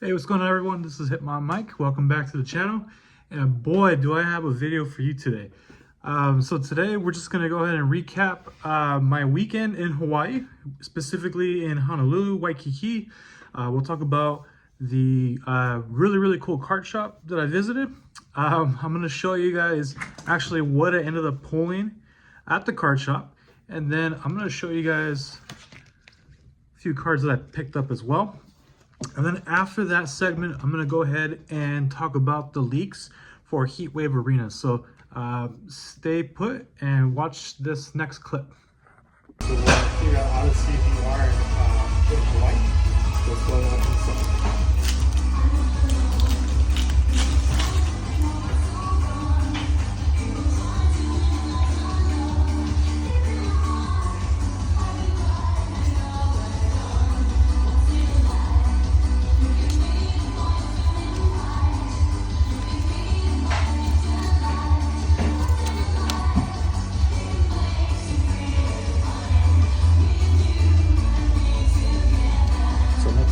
Hey, what's going on, everyone? This is Hitmom Mike. Welcome back to the channel. And boy, do I have a video for you today. So today we're just going to go ahead and recap my weekend in Hawaii, specifically in Honolulu, Waikiki. We'll talk about the really cool cart shop that I visited. I'm going to show you guys actually what I ended up pulling at the cart shop. And then I'm going to show you guys a few cards that I picked up as well. And then after that segment, I'm going to go ahead and talk about the leaks for Heatwave Arena. So stay put and watch this next clip. So we'll figure out how to see if you are in Hawaii. What's going on inside.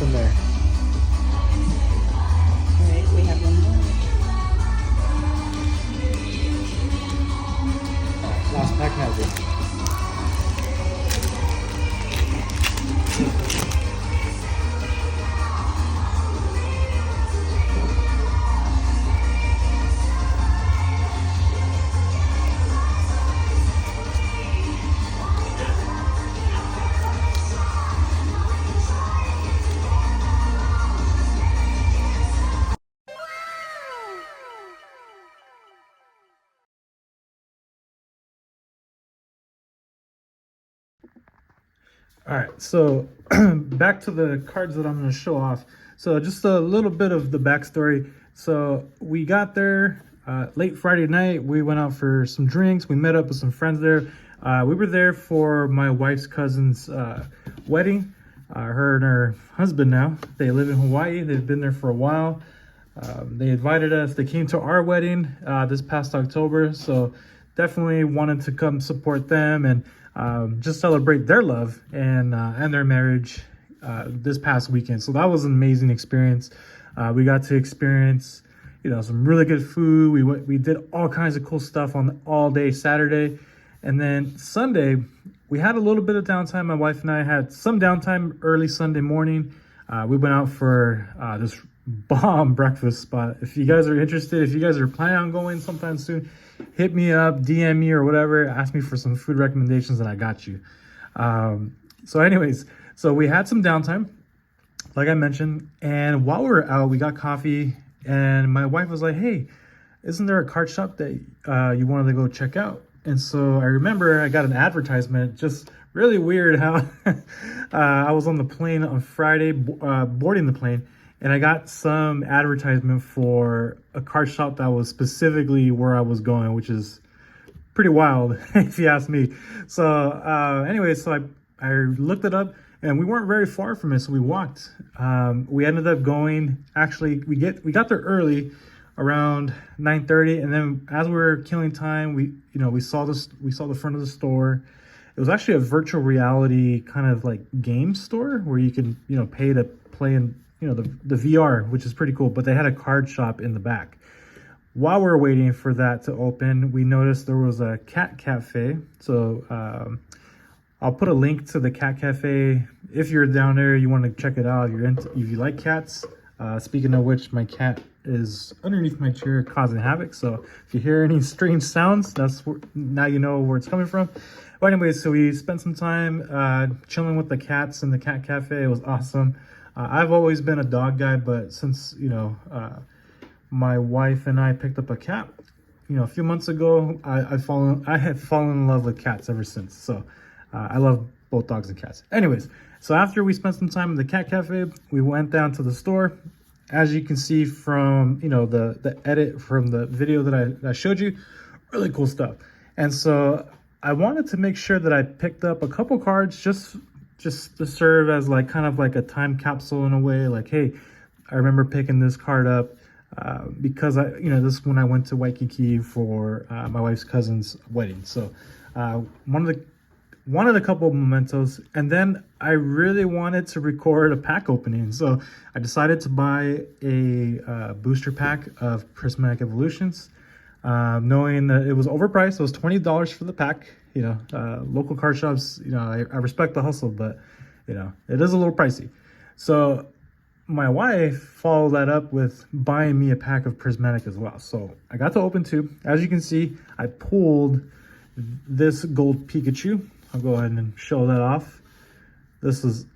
There. All right, we have one more. All right, last pack has it. All right, so back to the cards that I'm going to show off. So just a little bit of the backstory. So we got there late Friday night. We went out for some drinks. We met up with some friends there. We were there for my wife's cousin's wedding. Her and her husband now. They live in Hawaii. They've been there for a while. They invited us. They came to our wedding this past October. So definitely wanted to come support them and just celebrate their love and their marriage this past weekend. So that was an amazing experience. We got to experience, some really good food. We did all kinds of cool stuff on all day Saturday, and then Sunday we had a little bit of downtime. My wife and I had some downtime early Sunday morning. We went out for this bomb breakfast spot. If you guys are interested, if you guys are planning on going sometime soon, hit me up, DM me or whatever, ask me for some food recommendations and I got you. So anyways, so we had some downtime, like I mentioned, and while we were out, we got coffee and my wife was like, hey, isn't there a cart shop that you wanted to go check out? And so I remember I got an advertisement, just really weird how I was on the plane on Friday, boarding the plane, and I got some advertisement for a cart shop that was specifically where I was going, which is pretty wild, if you ask me. So anyway, so I looked it up, and we weren't very far from it, so we walked. We ended up going, actually, we got there early, around 9:30, and then as we were killing time, we saw the front of the store. It was actually a virtual reality kind of like game store where you can pay to play in the VR, which is pretty cool. But they had a card shop in the back. While we were waiting for that to open, we noticed there was a cat cafe. So I'll put a link to the cat cafe if you're down there. You want to check it out. If you like cats. Speaking of which, my cat is underneath my chair causing havoc. So if you hear any strange sounds, now you know where it's coming from. But anyways, so we spent some time chilling with the cats in the cat cafe. It was awesome. I've always been a dog guy, but since my wife and I picked up a cat, a few months ago, I have fallen in love with cats ever since. So I love both dogs and cats. Anyways, so after we spent some time in the cat cafe, we went down to the store. As you can see from the edit from the video that I showed you, really cool stuff. And so I wanted to make sure that I picked up a couple cards just to serve as like kind of like a time capsule in a way. Like, hey, I remember picking this card up because this is when I went to Waikiki for my wife's cousin's wedding. So one of the wanted a couple of mementos, and then I really wanted to record a pack opening. So I decided to buy a booster pack of Prismatic Evolutions, knowing that it was overpriced. It was $20 for the pack. Local card shops, I respect the hustle, but, it is a little pricey. So my wife followed that up with buying me a pack of Prismatic as well. So I got to open two. As you can see, I pulled this gold Pikachu. I'll go ahead and show that off. This is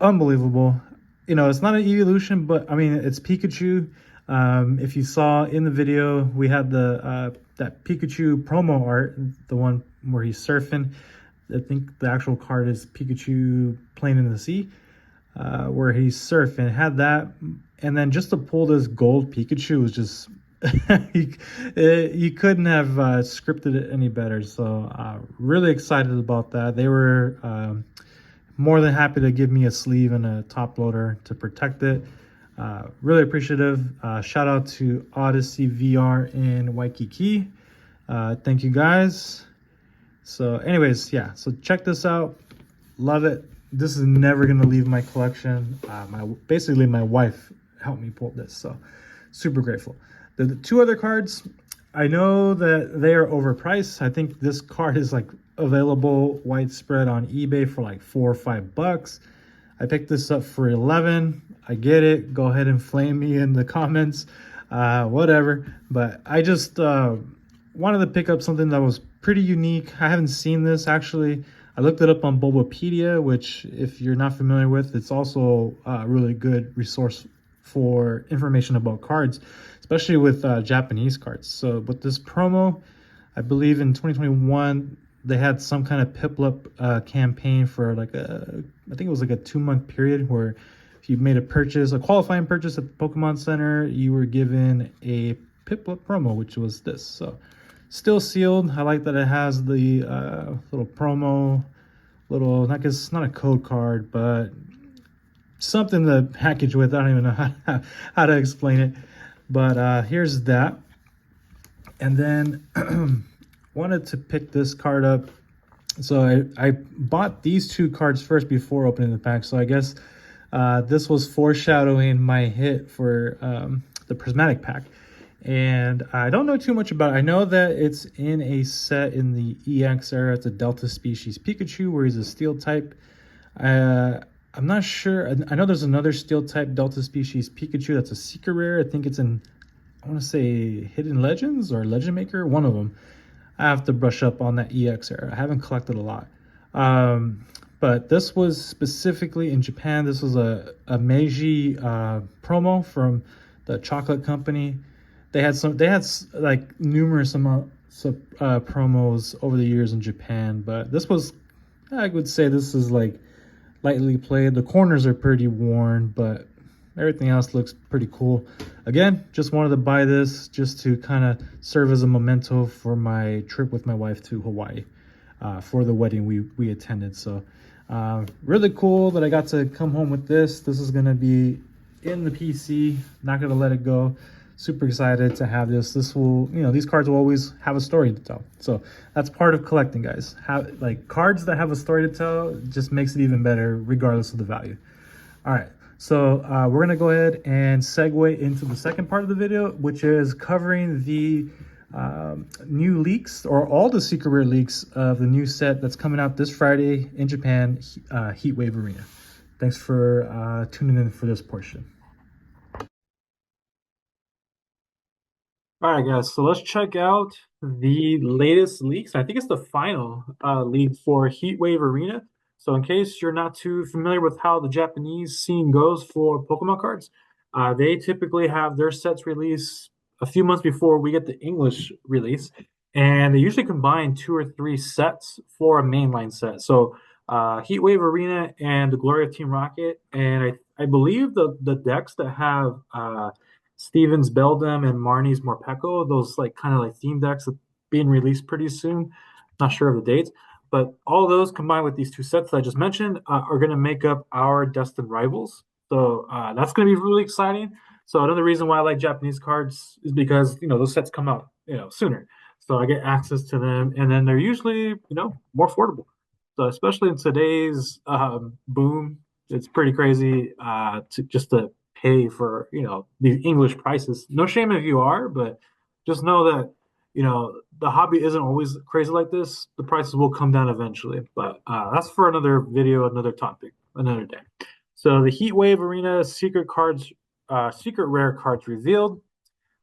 unbelievable. It's not an evolution, but I mean, it's Pikachu. If you saw in the video, we had the that Pikachu promo art, the one where he's surfing. I think the actual card is Pikachu playing in the sea, where he's surfing. Had that, and then just to pull this gold Pikachu was just you couldn't have scripted it any better. So really excited about that. They were more than happy to give me a sleeve and a top loader to protect it. Really appreciative. Shout out to Odyssey VR in Waikiki. Thank you guys. So anyways, yeah, so check this out. Love it. This is never gonna leave my collection. Basically my wife helped me pull this, so super grateful. The two other cards, I know that they are overpriced. I think this card is like available widespread on eBay for like $4 or $5. I picked this up for 11. I get it. Go ahead and flame me in the comments, whatever. But I just wanted to pick up something that was pretty unique. I haven't seen this actually. I looked it up on Bulbapedia, which if you're not familiar with, it's also a really good resource for information about cards, especially with Japanese cards. So with this promo, I believe in 2021, they had some kind of Piplup campaign for like I think it was like a 2-month period where if you made a purchase, a qualifying purchase at the Pokemon Center, you were given a Piplup promo, which was this. So still sealed. I like that it has the little promo, not guess not a code card, but something to package with. I don't even know how to explain it. But here's that. And then wanted to pick this card up. So I bought these two cards first before opening the pack. So I guess this was foreshadowing my hit for the Prismatic pack. And I don't know too much about it. I know that it's in a set in the EX era. It's a Delta species Pikachu where he's a Steel type. I'm not sure. I know there's another Steel type Delta species Pikachu that's a secret rare. I think it's in, I want to say Hidden Legends or Legend Maker, one of them. I have to brush up on that EX era. I haven't collected a lot. But this was specifically in Japan. This was a Meiji promo from the chocolate company. They had like numerous amounts of promos over the years in Japan, but this was, I would say this is like lightly played. The corners are pretty worn, but everything else looks pretty cool. Again, just wanted to buy this just to kind of serve as a memento for my trip with my wife to Hawaii for the wedding we attended. So really cool that I got to come home with this. This is going to be in the PC. Not going to let it go. Super excited to have this. This will, these cards will always have a story to tell. So that's part of collecting, guys. Like cards that have a story to tell just makes it even better regardless of the value. All right. So we're going to go ahead and segue into the second part of the video, which is covering the new leaks or all the secret rare leaks of the new set that's coming out this Friday in Japan, Heatwave Arena. Thanks for tuning in for this portion. All right, guys, so let's check out the latest leaks. I think it's the final leak for Heatwave Arena. So in case you're not too familiar with how the Japanese scene goes for Pokemon cards, they typically have their sets release a few months before we get the English release. And they usually combine 2 or 3 sets for a mainline set. So Heatwave Arena and the Glory of Team Rocket. And I believe the decks that have Steven's Beldam and Marnie's Morpeko, those like kind of like theme decks that being released pretty soon. Not sure of the dates. But all those combined with these 2 sets that I just mentioned are going to make up our destined rivals. So that's going to be really exciting. So another reason why I like Japanese cards is because, those sets come out, sooner. So I get access to them, and then they're usually, more affordable. So especially in today's boom, it's pretty crazy to pay for these English prices. No shame if you are, but just know that the hobby isn't always crazy like this. The prices will come down eventually, but that's for another video, another topic, another day. So the Heatwave Arena secret rare cards revealed.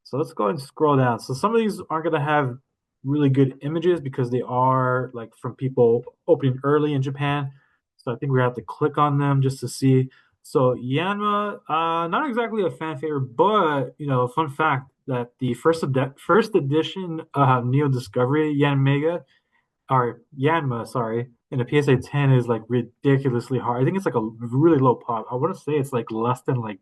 So let's go ahead and scroll down. So some of these aren't going to have really good images because they are like from people opening early in Japan. So I think we have to click on them just to see. So Yanma, not exactly a fan favorite, but fun fact that the first edition Neo Discovery Yanma, sorry, in a PSA 10 is like ridiculously hard. I think it's like a really low pop. I want to say it's like less than like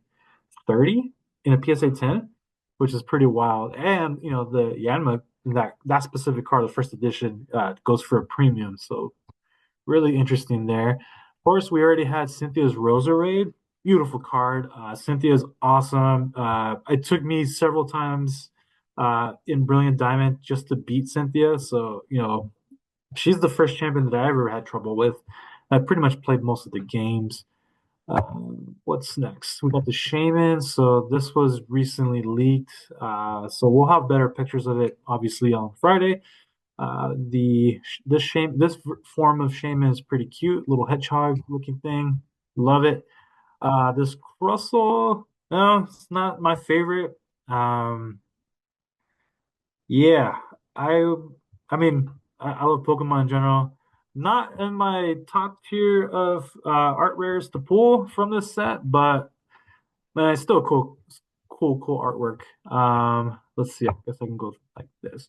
30 in a PSA 10, which is pretty wild. And the Yanma, that specific card, the first edition, goes for a premium. So really interesting there. Of course, we already had Cynthia's Roserade. Beautiful card. Cynthia's awesome. It took me several times in Brilliant Diamond just to beat Cynthia. So, she's the first champion that I ever had trouble with. I pretty much played most of the games. What's next? We got the Shaman. So this was recently leaked. So we'll have better pictures of it, obviously, on Friday. This form of Shaman is pretty cute, little hedgehog looking thing. Love it. This Crustle, no, it's not my favorite. Yeah, I I mean I love Pokemon in general. Not in my top tier of art rares to pull from this set, but man, it's still cool artwork. Let's see. I guess I can go like this.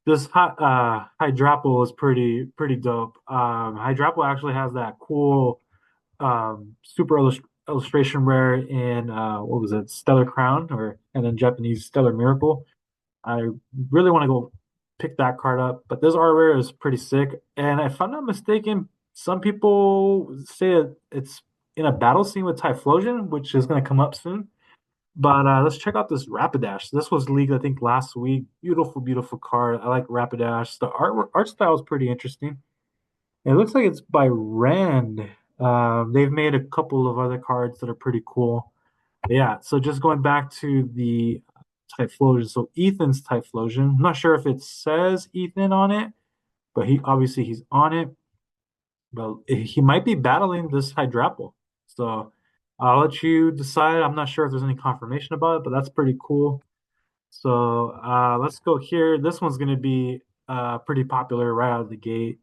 This Hydrapple is pretty dope. Hydrapple actually has that cool illustration rare in what was it, Stellar Crown, or and in Japanese Stellar Miracle. I really want to go pick that card up, but this art rare is pretty sick. And if I'm not mistaken, some people say that it's in a battle scene with Typhlosion, which is going to come up soon. But let's check out this Rapidash. This was leaked, I think, last week. Beautiful, beautiful card. I like Rapidash. The art style is pretty interesting. It looks like it's by Rand. They've made a couple of other cards that are pretty cool. Yeah, so just going back to the Typhlosion. So Ethan's Typhlosion. I'm not sure if it says Ethan on it, but he's on it. But he might be battling this Hydrapple. So I'll let you decide. I'm not sure if there's any confirmation about it, but that's pretty cool. So let's go here. This one's going to be pretty popular right out of the gate.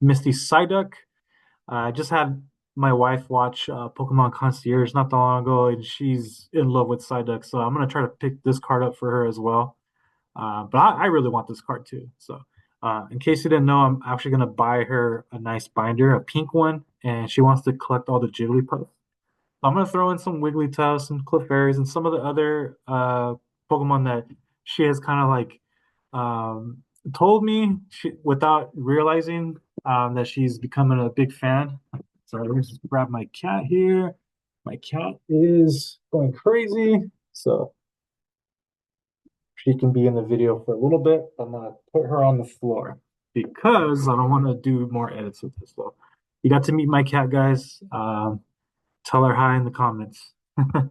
Misty Psyduck. I just had my wife watch Pokemon Concierge not that long ago, and she's in love with Psyduck. So I'm going to try to pick this card up for her as well. But I really want this card too. So in case you didn't know, I'm actually going to buy her a nice binder, a pink one, and she wants to collect all the Jigglypuff. I'm gonna throw in some Wigglytuff, some Clefairies, and some of the other Pokemon that she has kind of like um, told me without realizing that she's becoming a big fan. So let me just grab my cat here. My cat is going crazy, so she can be in the video for a little bit. I'm gonna put her on the floor because I don't want to do more edits with this. So you got to meet my cat, guys. Tell her hi in the comments. All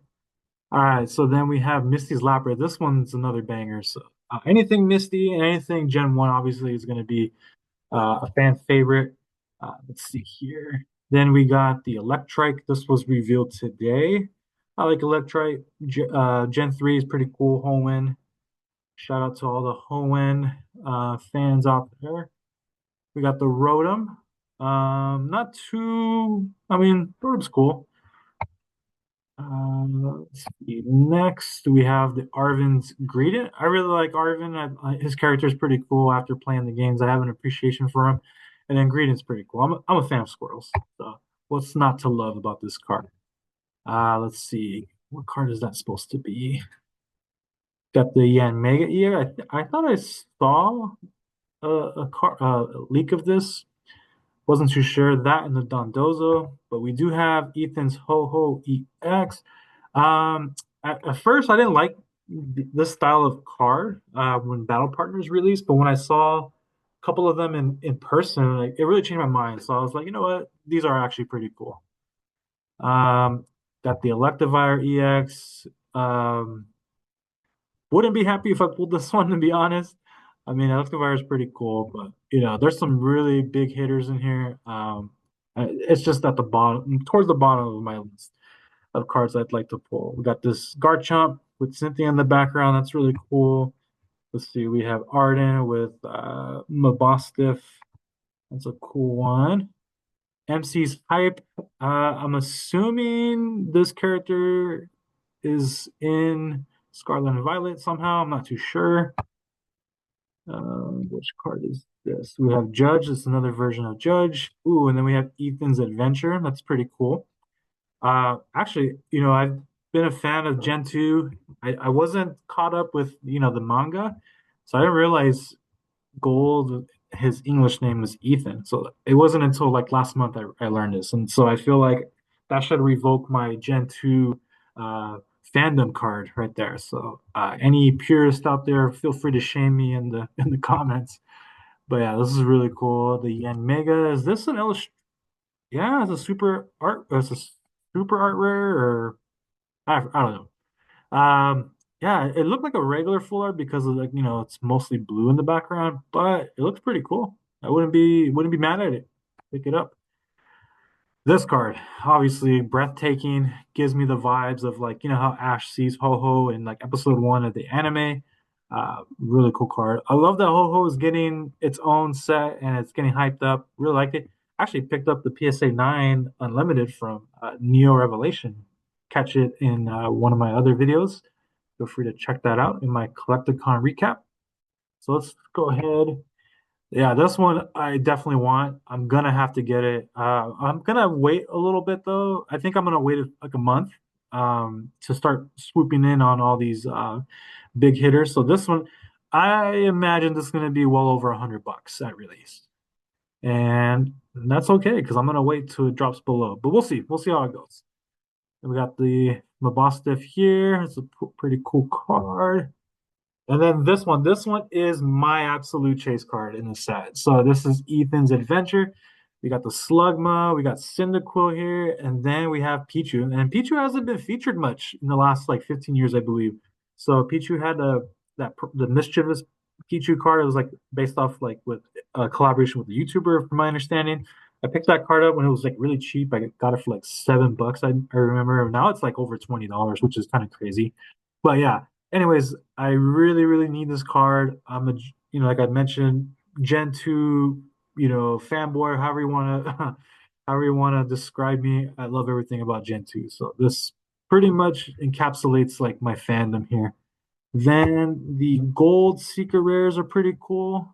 right, so then we have Misty's Lapra. This one's another banger. So anything Misty and anything Gen 1 obviously is going to be a fan favorite. Let's see here. Then we got the Electrike. This was revealed today. I like Electrike. Gen 3 is pretty cool. Hoenn. Shout out to all the Hoenn fans out there. We got the Rotom. Not too, I mean, Rotom's cool. Let's see. Next, we have the Arvin's Greedent. I really like Arvin. His character is pretty cool. After playing the games, I have an appreciation for him. And then Greedent's pretty cool. I'm a fan of squirrels. So what's not to love about this card? Let's see. What card is that supposed to be? Got the Yan Mega Ear. I thought I saw a leak of this. Wasn't too sure that in the Dondozo, but we do have Ethan's Ho Ho EX. At first, I didn't like this style of card when Battle Partners released, but when I saw couple of them in person, like it really changed my mind. So I was like, you know what, these are actually pretty cool. Got the Electivire EX. Um, wouldn't be happy if I pulled this one, to be honest. I mean, Electivire is pretty cool, but there's some really big hitters in here. It's just at the bottom, towards the bottom of my list of cards I'd like to pull. We got this Garchomp with Cynthia in the background. That's really cool. Let's see. We have Arden with Mabostiff. That's a cool one. MC's Hype. I'm assuming this character is in Scarlet and Violet somehow. I'm not too sure. Which card is this? We have Judge. It's another version of Judge. Ooh, and then we have Ethan's Adventure. That's pretty cool. Actually, I've been a fan of Gen 2. I wasn't caught up with, the manga. So I didn't realize Gold, his English name was Ethan. So it wasn't until like last month I learned this. And so I feel like that should revoke my Gen 2 fandom card right there. So any purist out there, feel free to shame me in the comments. But yeah, this is really cool. The Yen Mega, is this an illustration? Yeah, it's a super art. It's a super art rare, or I don't know. Yeah, it looked like a regular full art because of like it's mostly blue in the background, but it looks pretty cool. I wouldn't be mad at it. Pick it up. This card, obviously breathtaking, gives me the vibes of like how Ash sees Ho-Ho in like episode 1 of the anime. Really cool card. I love that Ho-Ho is getting its own set and it's getting hyped up. Really like it. Actually picked up the PSA 9 Unlimited from Neo Revelation. Catch it in one of my other videos. Feel free to check that out in my Collecticon recap. So let's go ahead. Yeah, this one I definitely want. I'm gonna have to get it. I'm gonna wait a little bit though. I think I'm gonna wait like a month to start swooping in on all these big hitters. So this one, I imagine this is gonna be well over $100 at release, and that's okay because I'm gonna wait till it drops below. But we'll see. We'll see how it goes. And we got the Mabostiff here. It's a pretty cool card. And then this one is my absolute chase card in the set. So this is Ethan's Adventure. We got the Slugma, we got Cyndaquil here, and then we have Pichu. And Pichu hasn't been featured much in the last like 15 years, I believe. So Pichu had the mischievous Pichu card. It was like based off like with a collaboration with a YouTuber, from my understanding. I picked that card up when it was like really cheap. I got it for like $7. I remember. Now it's like over $20, which is kind of crazy. But yeah, anyways, I really, really need this card. I'm a, like I mentioned, Gen 2, fanboy, however you want to, however you want to describe me. I love everything about Gen 2. So this pretty much encapsulates like my fandom here. Then the gold secret rares are pretty cool.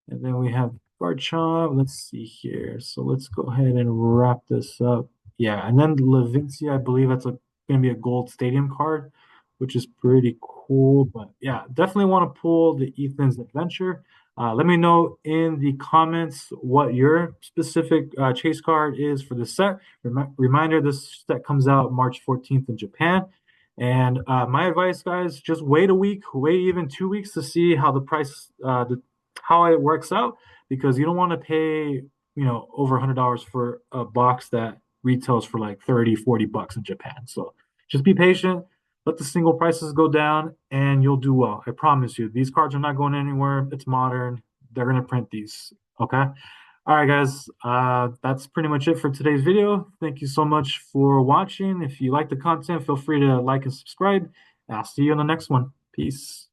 And then we have Garchomp. Let's see here. So let's go ahead and wrap this up. Yeah, and then Levincia, I believe that's going to be a gold stadium card, which is pretty cool. But yeah, definitely want to pull the Ethan's Adventure. Let me know in the comments what your specific chase card is for the set. Reminder, this set comes out March 14th in Japan. And my advice, guys, just wait a week, wait even 2 weeks to see how the price, how it works out, because you don't want to pay, over $100 for a box that retails for like 30, $40 in Japan. So just be patient, let the single prices go down, and you'll do well. I promise you. These cards are not going anywhere. It's modern. They're going to print these. Okay. All right, guys. That's pretty much it for today's video. Thank you so much for watching. If you like the content, feel free to like and subscribe. I'll see you in the next one. Peace.